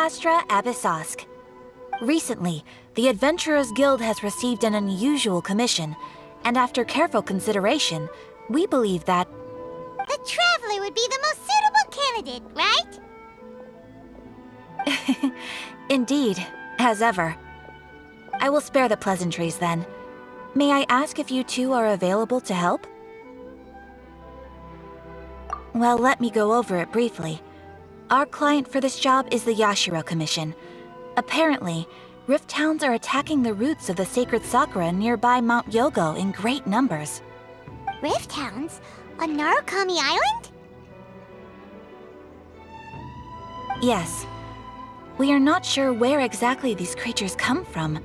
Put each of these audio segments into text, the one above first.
Astra Abyssosk. Recently, the Adventurers Guild has received an unusual commission, and after careful consideration, we believe that... The Traveler would be the most suitable candidate, right? Indeed, as ever. I will spare the pleasantries then. May I ask if you two are available to help? Well, let me go over it briefly. Our client for this job is the Yashiro Commission. Apparently, Rift Towns are attacking the roots of the sacred sakura nearby Mount Yogo in great numbers. Rift Hounds? On Narukami Island? Yes. We are not sure where exactly these creatures come from.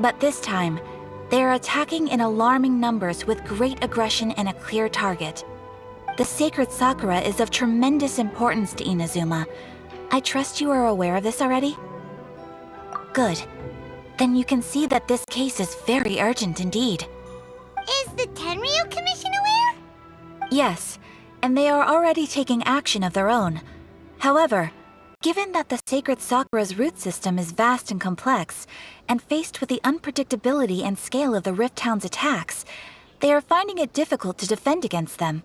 But this time, they are attacking in alarming numbers with great aggression and a clear target. The sacred sakura is of tremendous importance to Inazuma. I trust you are aware of this already? Good. Then you can see that this case is very urgent indeed. Is the Tenryu Commission aware? Yes, and they are already taking action of their own. However, given that the sacred sakura's root system is vast and complex, and faced with the unpredictability and scale of the Rift Town's attacks, they are finding it difficult to defend against them.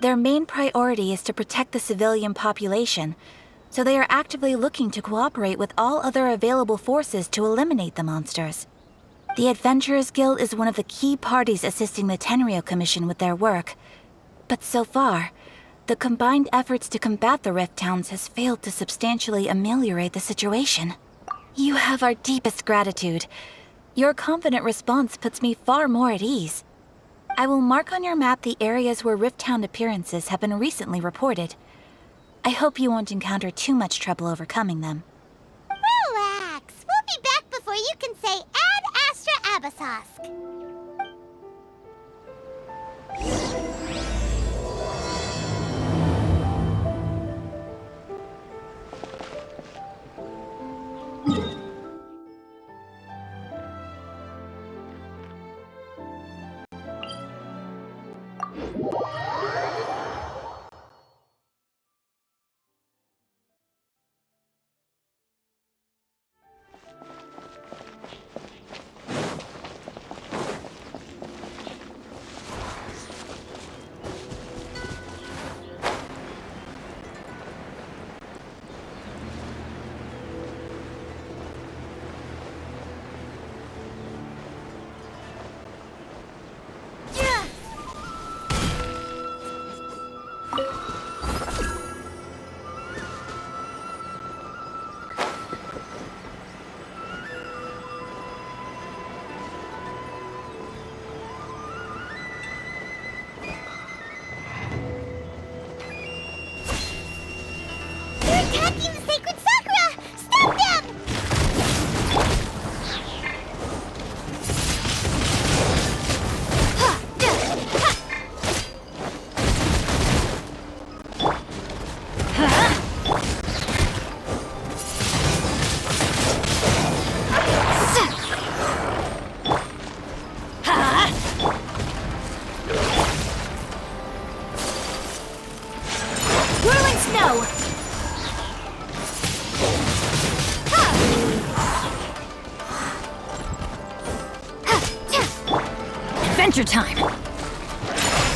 Their main priority is to protect the civilian population, so they are actively looking to cooperate with all other available forces to eliminate the monsters. The Adventurers Guild is one of the key parties assisting the Tenryu Commission with their work. But so far, the combined efforts to combat the Rift Towns has failed to substantially ameliorate the situation. You have our deepest gratitude. Your confident response puts me far more at ease. I will mark on your map the areas where Rift Town appearances have been recently reported. I hope you won't encounter too much trouble overcoming them. Relax. We'll be back before you can say Ad Astra Abyssosk. Attacking the sacred sakura! Stop them! Whirling snow! Adventure time!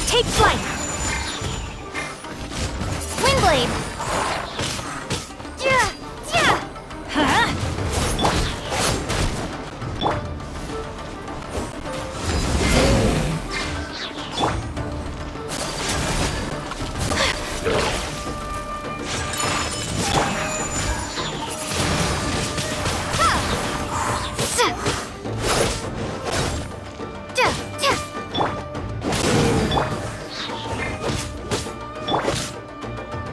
Take flight! Windblade!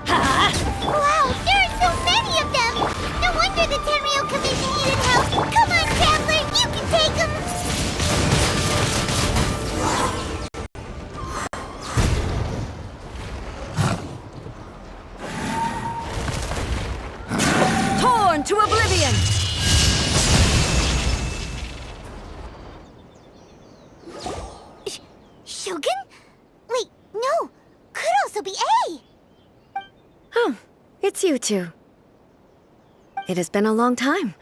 Huh? Wow, there are so many of them! No wonder the Tenryu Commission needed help! Come on, Traveler, you can take them! Torn to oblivion! Shogen? Wait, no! Could also be A! Oh, it's you two. It has been a long time.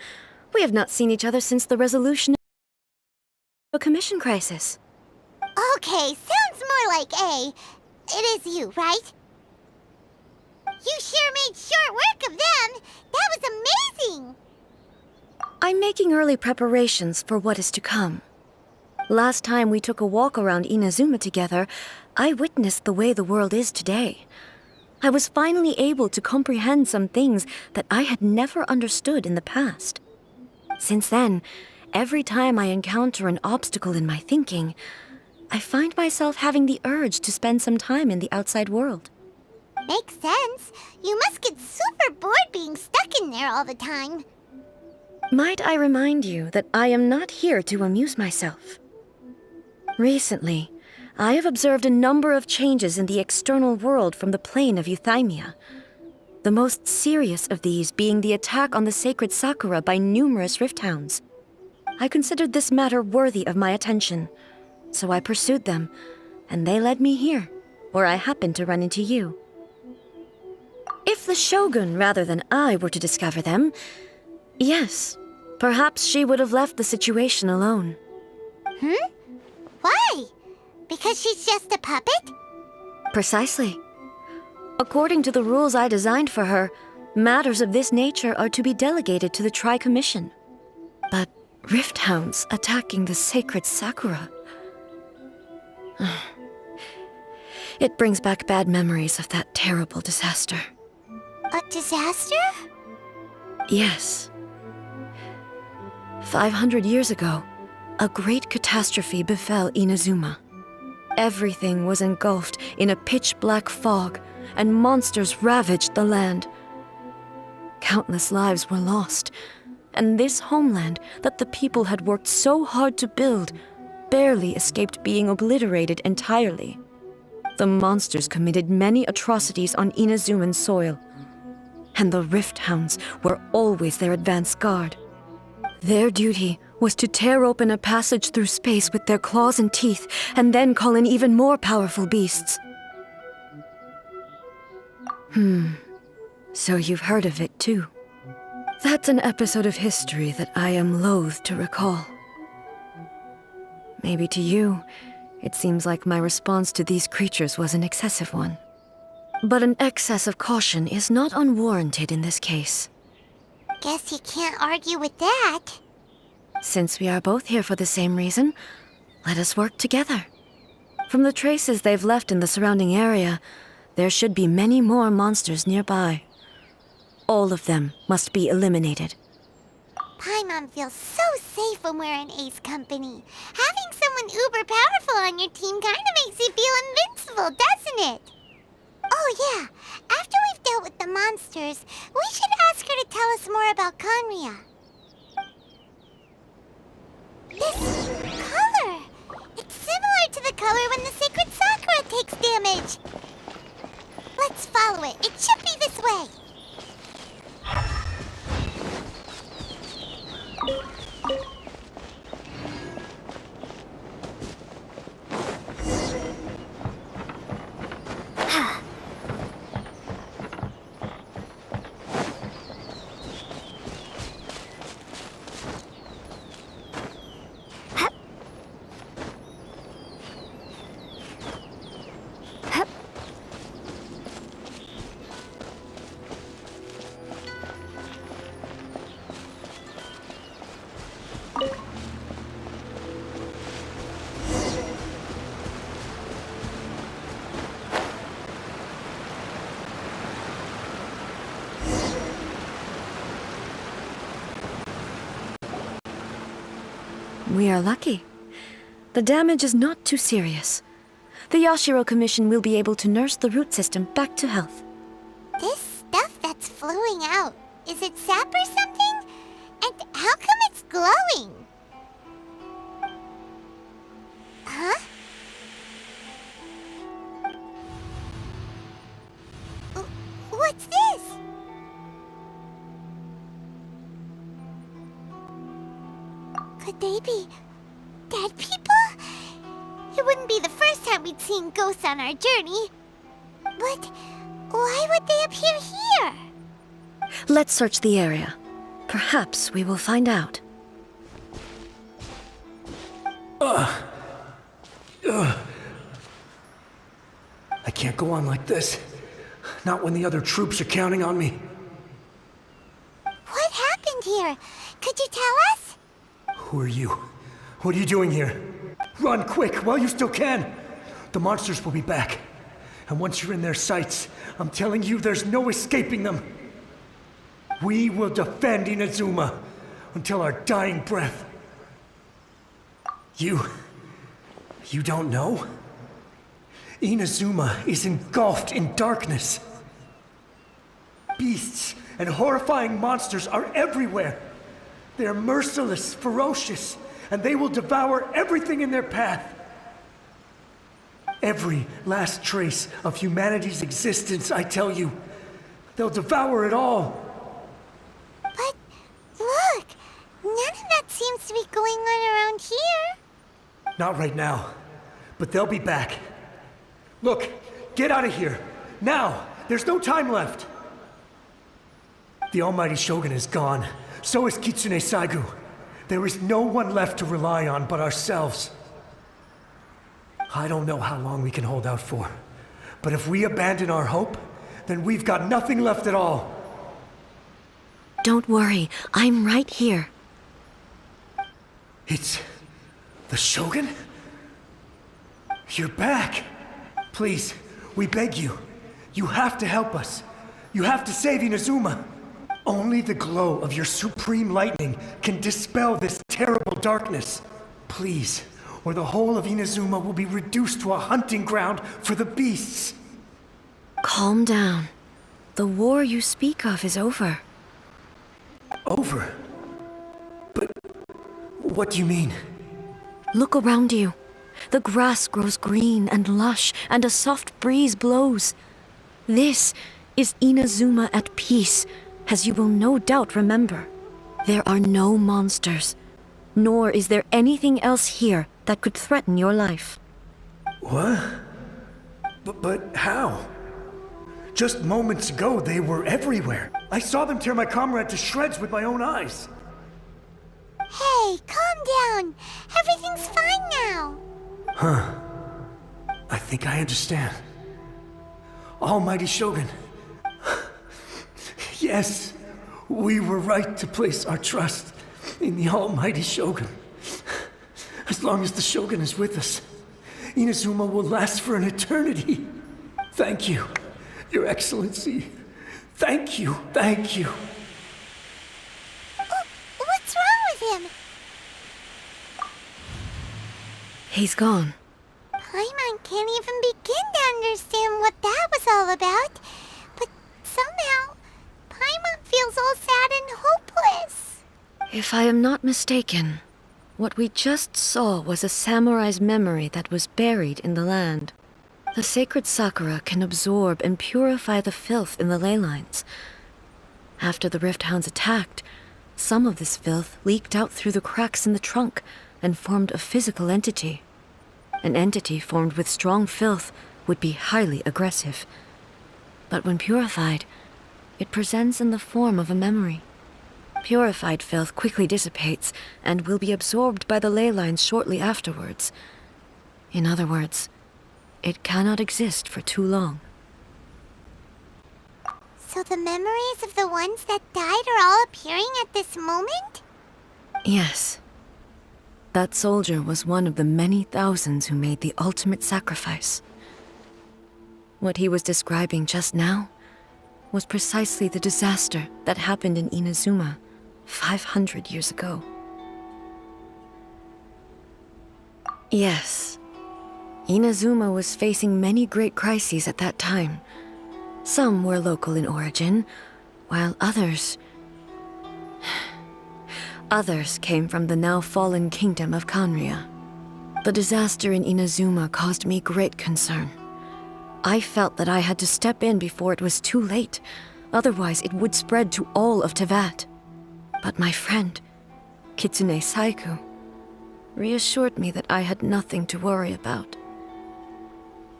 We have not seen each other since the resolution of the commission crisis. Okay, sounds more like A. It is you, right? You sure made short work of them! That was amazing! I'm making early preparations for what is to come. Last time we took a walk around Inazuma together, I witnessed the way the world is today. I was finally able to comprehend some things that I had never understood in the past. Since then, every time I encounter an obstacle in my thinking, I find myself having the urge to spend some time in the outside world. Makes sense. You must get super bored being stuck in there all the time. Might I remind you that I am not here to amuse myself? Recently, I have observed a number of changes in the external world from the plane of Euthymia. The most serious of these being the attack on the sacred Sakura by numerous rift hounds. I considered this matter worthy of my attention, so I pursued them, and they led me here, where I happened to run into you. If the Shogun rather than I were to discover them, yes, perhaps she would have left the situation alone. Why? Because she's just a puppet? Precisely. According to the rules I designed for her, matters of this nature are to be delegated to the Tri-Commission. But rift hounds attacking the sacred Sakura... It brings back bad memories of that terrible disaster. A disaster? Yes. 500 years ago, a great catastrophe befell Inazuma. Everything was engulfed in a pitch-black fog, and monsters ravaged the land. Countless lives were lost, and this homeland that the people had worked so hard to build barely escaped being obliterated entirely. The monsters committed many atrocities on Inazuman soil, and the Rift Hounds were always their advance guard. Their duty was to tear open a passage through space with their claws and teeth, and then call in even more powerful beasts. So you've heard of it too. That's an episode of history that I am loath to recall. Maybe to you, it seems like my response to these creatures was an excessive one. But an excess of caution is not unwarranted in this case. Guess you can't argue with that. Since we are both here for the same reason, let us work together. From the traces they've left in the surrounding area, there should be many more monsters nearby. All of them must be eliminated. Paimon feels so safe when we're in Ace Company. Having someone uber powerful on your team kinda makes you feel invincible, doesn't it? Oh yeah, after we've dealt with the monsters, we should ask her to tell us more about Conria. This color! It's similar to the color when the sacred Sakura takes damage. Let's follow it. It should be this way. We are lucky. The damage is not too serious. The Yashiro Commission will be able to nurse the root system back to health. This stuff that's flowing out, is it sap or something? And how come it's glowing? Huh? What's this? Could they be dead people? It wouldn't be the first time we'd seen ghosts on our journey. But why would they appear here? Let's search the area. Perhaps we will find out. I can't go on like this. Not when the other troops are counting on me. What happened here? Could you tell us? Who are you? What are you doing here? Run quick while you still can! The monsters will be back. And once you're in their sights, I'm telling you there's no escaping them. We will defend Inazuma until our dying breath. You don't know? Inazuma is engulfed in darkness. Beasts and horrifying monsters are everywhere. They are merciless, ferocious, and they will devour everything in their path. Every last trace of humanity's existence, I tell you. They'll devour it all. But look, none of that seems to be going on around here. Not right now, but they'll be back. Look, get out of here. Now! There's no time left! The almighty Shogun is gone. So is Kitsune Saigu. There is no one left to rely on but ourselves. I don't know how long we can hold out for. But if we abandon our hope, then we've got nothing left at all. Don't worry, I'm right here. It's... the Shogun? You're back! Please, we beg you. You have to help us. You have to save Inazuma. Only the glow of your supreme lightning can dispel this terrible darkness. Please, or the whole of Inazuma will be reduced to a hunting ground for the beasts. Calm down. The war you speak of is over. Over? But what do you mean? Look around you. The grass grows green and lush, and a soft breeze blows. This is Inazuma at peace, as you will no doubt remember. There are no monsters, nor is there anything else here that could threaten your life. What? But how? Just moments ago, they were everywhere. I saw them tear my comrade to shreds with my own eyes. Hey, calm down. Everything's fine now. Huh. I think I understand. Almighty Shogun. Yes, we were right to place our trust in the Almighty Shogun. As long as the Shogun is with us, Inazuma will last for an eternity. Thank you, Your Excellency. Thank you, thank you. What's wrong with him? He's gone. Paimon can't even begin to understand what that was all about. But somehow, Paimon feels all sad and hopeless. If I am not mistaken, what we just saw was a samurai's memory that was buried in the land. The sacred sakura can absorb and purify the filth in the ley lines. After the Rift Hounds attacked, some of this filth leaked out through the cracks in the trunk and formed a physical entity. An entity formed with strong filth would be highly aggressive. But when purified, it presents in the form of a memory. Purified filth quickly dissipates and will be absorbed by the ley lines shortly afterwards. In other words, it cannot exist for too long. So the memories of the ones that died are all appearing at this moment? Yes. That soldier was one of the many thousands who made the ultimate sacrifice. What he was describing just now was precisely the disaster that happened in Inazuma 500 years ago. Yes, Inazuma was facing many great crises at that time. Some were local in origin, while others came from the now fallen kingdom of Kanria. The disaster in Inazuma caused me great concern. I felt that I had to step in before it was too late, otherwise it would spread to all of Tevat. But my friend, Kitsune Saigu, reassured me that I had nothing to worry about.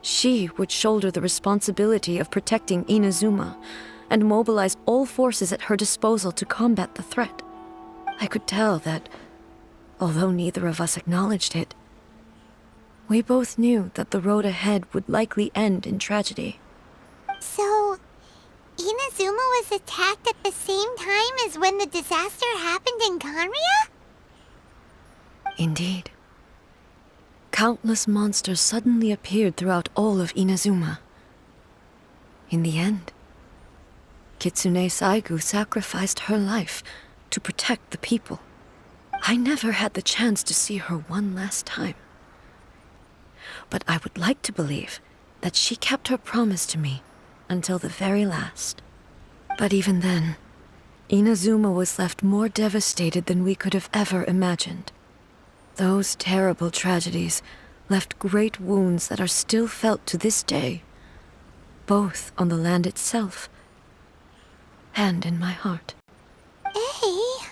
She would shoulder the responsibility of protecting Inazuma, and mobilized all forces at her disposal to combat the threat. I could tell that, although neither of us acknowledged it, we both knew that the road ahead would likely end in tragedy. So, Inazuma was attacked at the same time as when the disaster happened in Kanria? Indeed. Countless monsters suddenly appeared throughout all of Inazuma. In the end, Kitsune Saigu sacrificed her life to protect the people. I never had the chance to see her one last time. But I would like to believe that she kept her promise to me until the very last. But even then, Inazuma was left more devastated than we could have ever imagined. Those terrible tragedies left great wounds that are still felt to this day, both on the land itself and in my heart. Hey.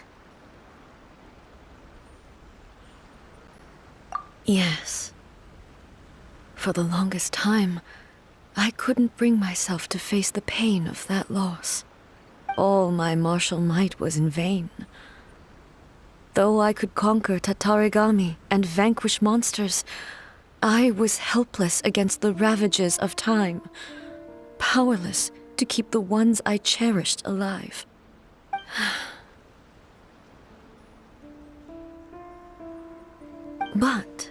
Yes. For the longest time, I couldn't bring myself to face the pain of that loss. All my martial might was in vain. Though I could conquer Tatarigami and vanquish monsters, I was helpless against the ravages of time, powerless to keep the ones I cherished alive. But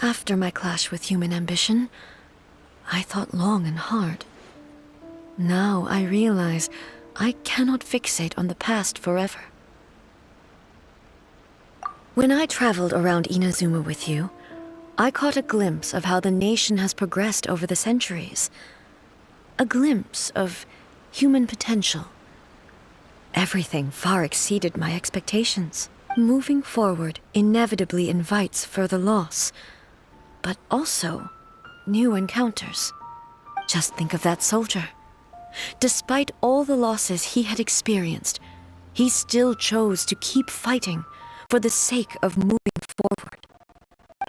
after my clash with human ambition, I thought long and hard. Now I realize I cannot fixate on the past forever. When I traveled around Inazuma with you, I caught a glimpse of how the nation has progressed over the centuries. A glimpse of human potential. Everything far exceeded my expectations. Moving forward inevitably invites further loss, but also new encounters. Just think of that soldier. Despite all the losses he had experienced, he still chose to keep fighting for the sake of moving forward.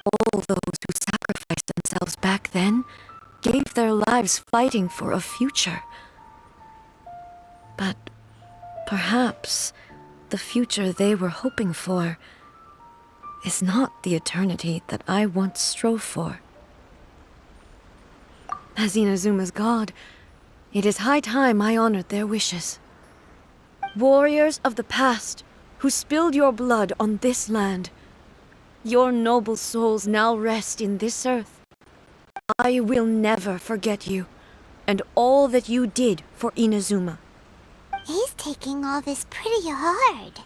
All those who sacrificed themselves back then gave their lives fighting for a future. But perhaps the future they were hoping for is not the eternity that I once strove for. As Inazuma's god, it is high time I honored their wishes. Warriors of the past, who spilled your blood on this land, your noble souls now rest in this earth. I will never forget you, and all that you did for Inazuma. He's taking all this pretty hard.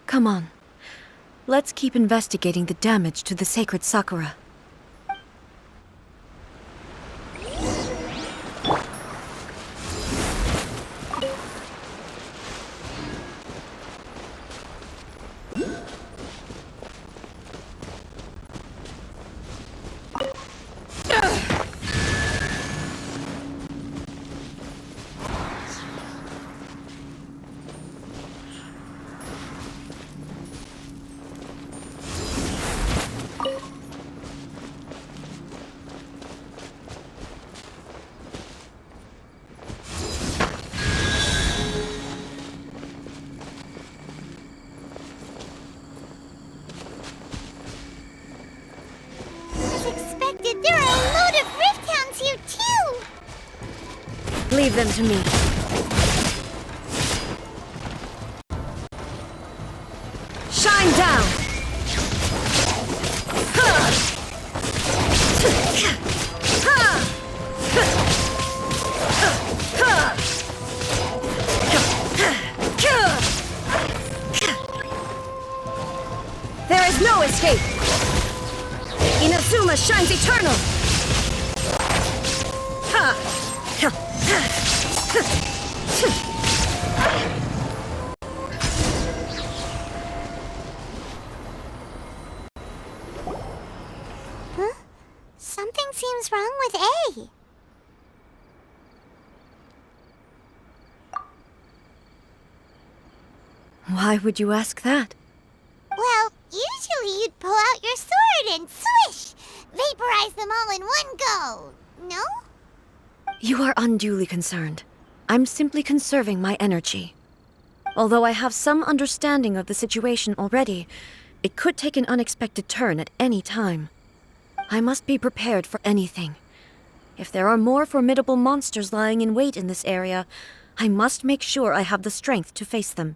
Come on. Let's keep investigating the damage to the sacred Sakura. There are a load of Rift Hounds here, too! Leave them to me. Shine down! There is no escape! Inazuma shines eternal! Huh? Something seems wrong with A. Why would you ask that? Well, usually you'd pull out your sword and swish! Vaporize them all in one go! No? You are unduly concerned. I'm simply conserving my energy. Although I have some understanding of the situation already, it could take an unexpected turn at any time. I must be prepared for anything. If there are more formidable monsters lying in wait in this area, I must make sure I have the strength to face them.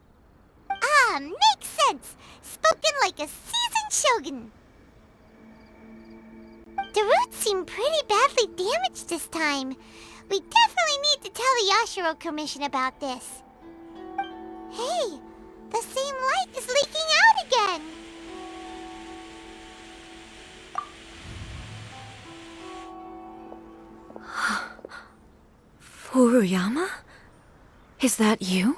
Ah, makes sense. Spoken like a seasoned shogun. The roots seem pretty badly damaged this time. We definitely need to tell the Yashiro Commission about this. Hey, the same light is leaking out again. Furuyama? Is that you?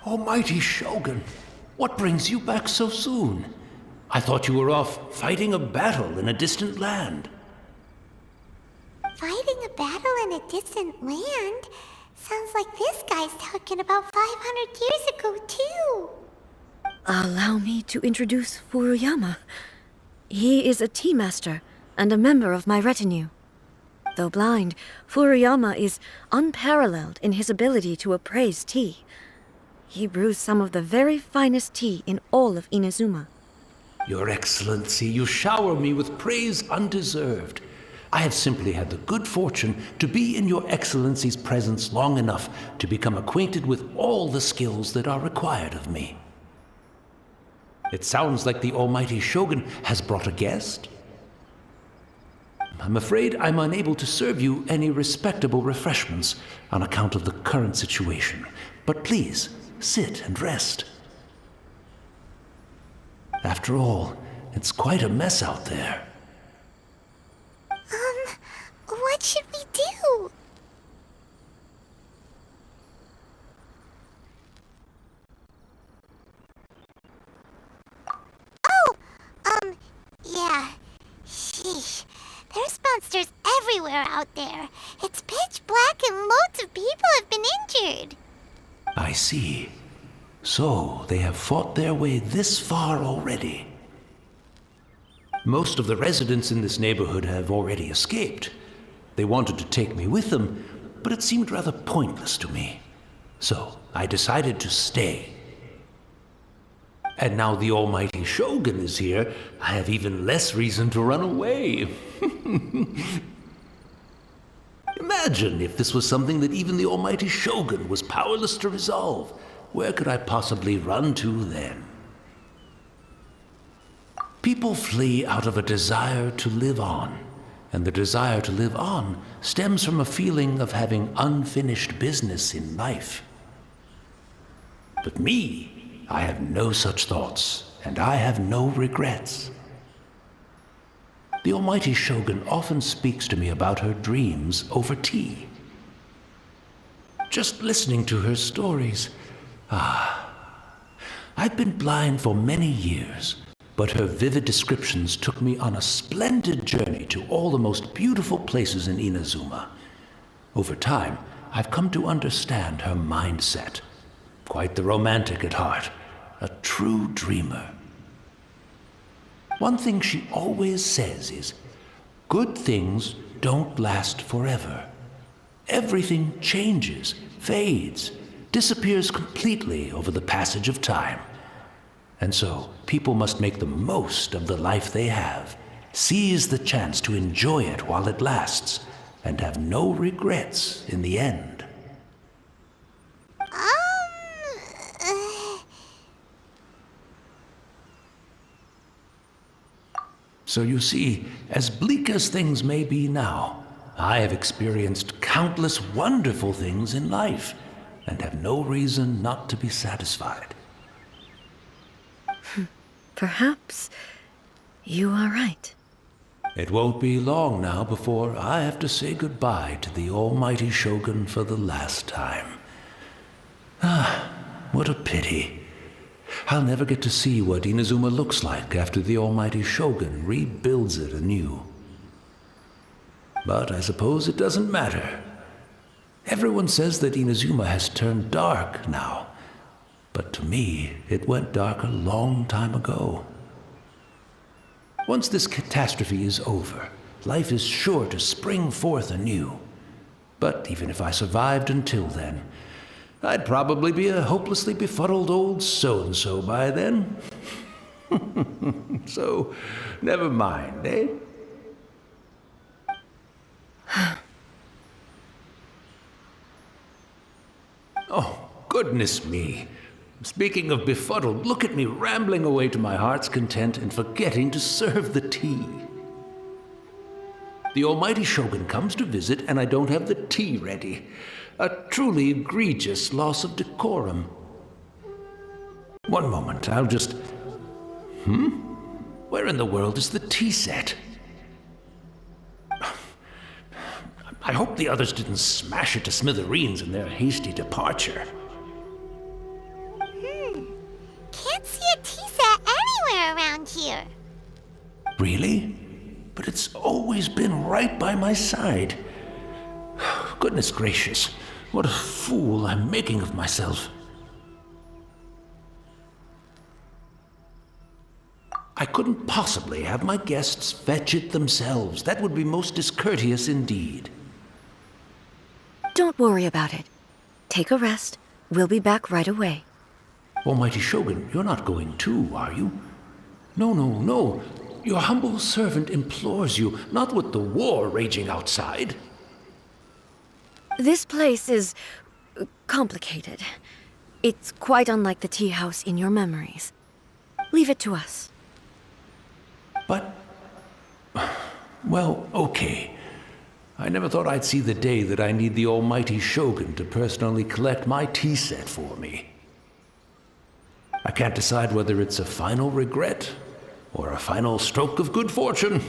Almighty Shogun, what brings you back so soon? I thought you were off fighting a battle in a distant land. Fighting a battle in a distant land? Sounds like this guy's talking about 500 years ago, too. Allow me to introduce Furuyama. He is a tea master and a member of my retinue. Though blind, Furuyama is unparalleled in his ability to appraise tea. He brews some of the very finest tea in all of Inazuma. Your Excellency, you shower me with praise undeserved. I have simply had the good fortune to be in Your Excellency's presence long enough to become acquainted with all the skills that are required of me. It sounds like the Almighty Shogun has brought a guest. I'm afraid I'm unable to serve you any respectable refreshments on account of the current situation. But please, sit and rest. After all, it's quite a mess out there. What should we do? Yeah. Sheesh. There's monsters everywhere out there. It's pitch black and loads of people have been injured. I see. So, they have fought their way this far already. Most of the residents in this neighborhood have already escaped. They wanted to take me with them, but it seemed rather pointless to me. So, I decided to stay. And now the Almighty Shogun is here, I have even less reason to run away. Imagine if this was something that even the Almighty Shogun was powerless to resolve. Where could I possibly run to then? People flee out of a desire to live on, and the desire to live on stems from a feeling of having unfinished business in life. But me, I have no such thoughts, and I have no regrets. The Almighty Shogun often speaks to me about her dreams over tea. Just listening to her stories, I've been blind for many years, but her vivid descriptions took me on a splendid journey to all the most beautiful places in Inazuma. Over time, I've come to understand her mindset. Quite the romantic at heart, a true dreamer. One thing she always says is, good things don't last forever. Everything changes, fades, disappears completely over the passage of time. And so, people must make the most of the life they have, seize the chance to enjoy it while it lasts, and have no regrets in the end. So you see, as bleak as things may be now, I have experienced countless wonderful things in life, and have no reason not to be satisfied. Perhaps you are right. It won't be long now before I have to say goodbye to the Almighty Shogun for the last time. What a pity. I'll never get to see what Inazuma looks like after the Almighty Shogun rebuilds it anew. But I suppose it doesn't matter. Everyone says that Inazuma has turned dark now, but to me, it went dark a long time ago. Once this catastrophe is over, life is sure to spring forth anew. But even if I survived until then, I'd probably be a hopelessly befuddled old so-and-so by then. So, never mind, eh? Oh, goodness me. Speaking of befuddled, look at me rambling away to my heart's content and forgetting to serve the tea. The almighty Shogun comes to visit and I don't have the tea ready. A truly egregious loss of decorum. One moment, I'll just... Where in the world is the tea set? I hope the others didn't smash it to smithereens in their hasty departure. Can't see a tea set anywhere around here. Really? But it's always been right by my side. Goodness gracious, what a fool I'm making of myself. I couldn't possibly have my guests fetch it themselves. That would be most discourteous indeed. Don't worry about it. Take a rest. We'll be back right away. Almighty Shogun, you're not going too, are you? No, no, no. Your humble servant implores you, not with the war raging outside. This place is complicated. It's quite unlike the tea house in your memories. Leave it to us. But, well, okay. I never thought I'd see the day that I need the almighty Shogun to personally collect my tea set for me. I can't decide whether it's a final regret or a final stroke of good fortune.